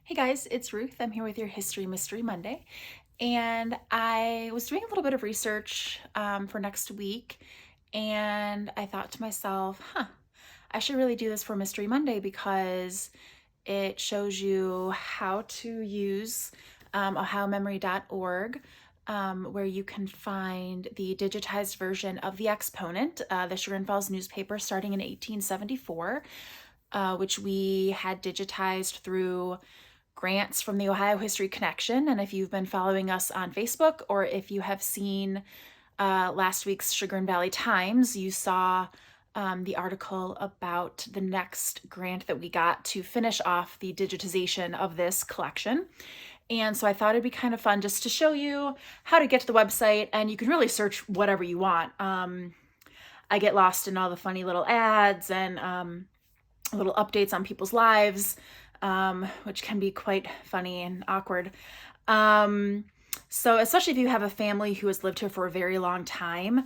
Hey guys, it's Ruth. I'm here with your History Mystery Monday. And I was doing a little bit of research for next week. And I thought to myself, I should really do this for Mystery Monday because it shows you how to use ohiomemory.org, where you can find the digitized version of The Exponent, the Chagrin Falls newspaper starting in 1874, which we had digitized through grants from the Ohio History Connection. And if you've been following us on Facebook, or if you have seen last week's Chagrin Valley Times, you saw the article about the next grant that we got to finish off the digitization of this collection. And so I thought it'd be kind of fun just to show you how to get to the website, and you can really search whatever you want. I get lost in all the funny little ads and little updates on people's lives, which can be quite funny and awkward. So especially if you have a family who has lived here for a very long time,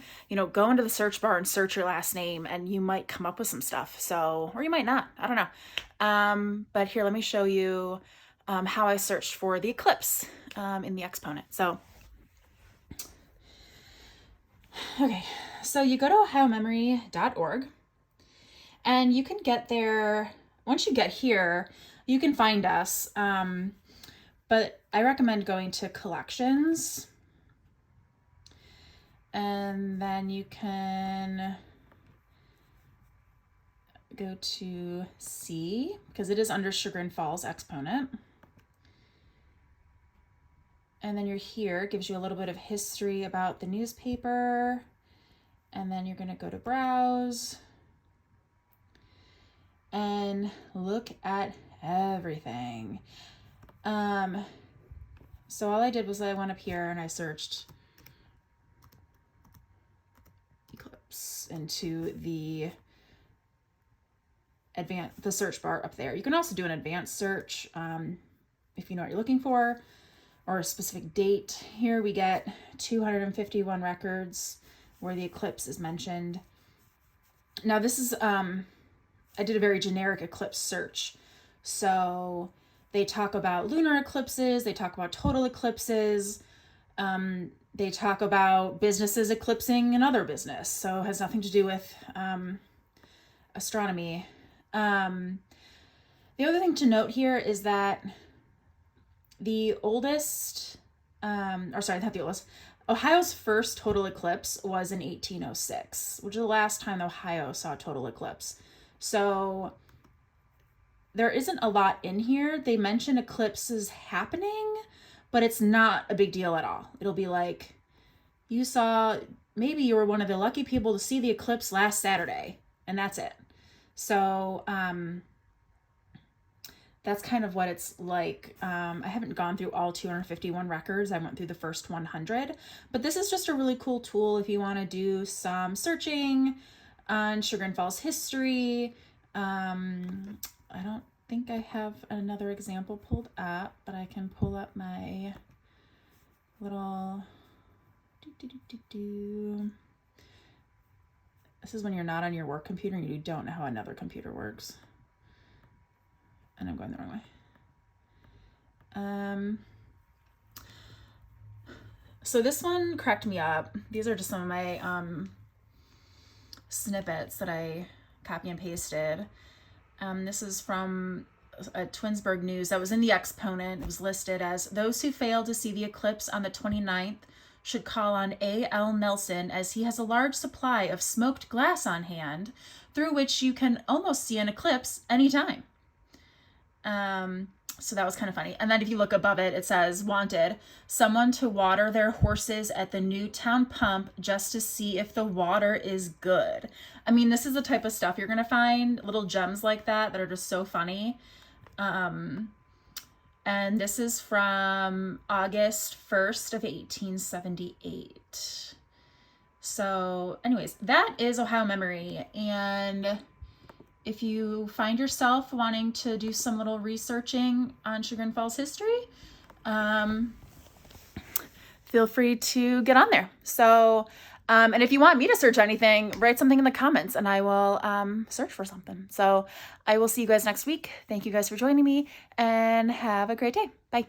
go into the search bar and search your last name and you might come up with some stuff. So, or you might not, I don't know. But here, let me show you how I searched for the eclipse in the Exponent. So, okay, so you go to ohiomemory.org and you can get there. Once you get here, you can find us. But I recommend going to collections, and then you can go to C, because it is under Chagrin Falls Exponent. And then you're here, it gives you a little bit of history about the newspaper. And then you're going to go to browse and look at everything. So all I did was I went up here and I searched eclipse into the search bar up there. You can also do an advanced search if you know what you're looking for, or a specific date. Here we get 251 records where the eclipse is mentioned. Now this is, I did a very generic eclipse search. So they talk about lunar eclipses, they talk about total eclipses, they talk about businesses eclipsing another business. So it has nothing to do with astronomy. The other thing to note here is that the oldest, or sorry, not the oldest, Ohio's first total eclipse was in 1806, which is the last time Ohio saw a total eclipse. So there isn't a lot in here. They mention eclipses happening, but it's not a big deal at all. It'll be like, maybe you were one of the lucky people to see the eclipse last Saturday, and that's it. So that's kind of what it's like. I haven't gone through all 251 records. I went through the first 100, but this is just a really cool tool if you want to do some searching on Chagrin Falls history. I don't think I have another example pulled up, but I can pull up my little This is when you're not on your work computer and you don't know how another computer works. And I'm going the wrong way. So this one cracked me up. These are just some of my snippets that I copy and pasted. This is from Twinsburg News that was in the Exponent. It was listed as, those who fail to see the eclipse on the 29th should call on A.L. Nelson, as he has a large supply of smoked glass on hand through which you can almost see an eclipse anytime. So that was kind of funny. And then if you look above it, it says, wanted, someone to water their horses at the Newtown pump just to see if the water is good. I mean, this is the type of stuff you're going to find, little gems like that are just so funny. And this is from August 1st of 1878. So anyways, that is Ohio Memory. And if you find yourself wanting to do some little researching on Chagrin Falls history, feel free to get on there. So And if you want me to search anything, write something in the comments and I will search for something. So I will see you guys next week. Thank you guys for joining me and have a great day. Bye.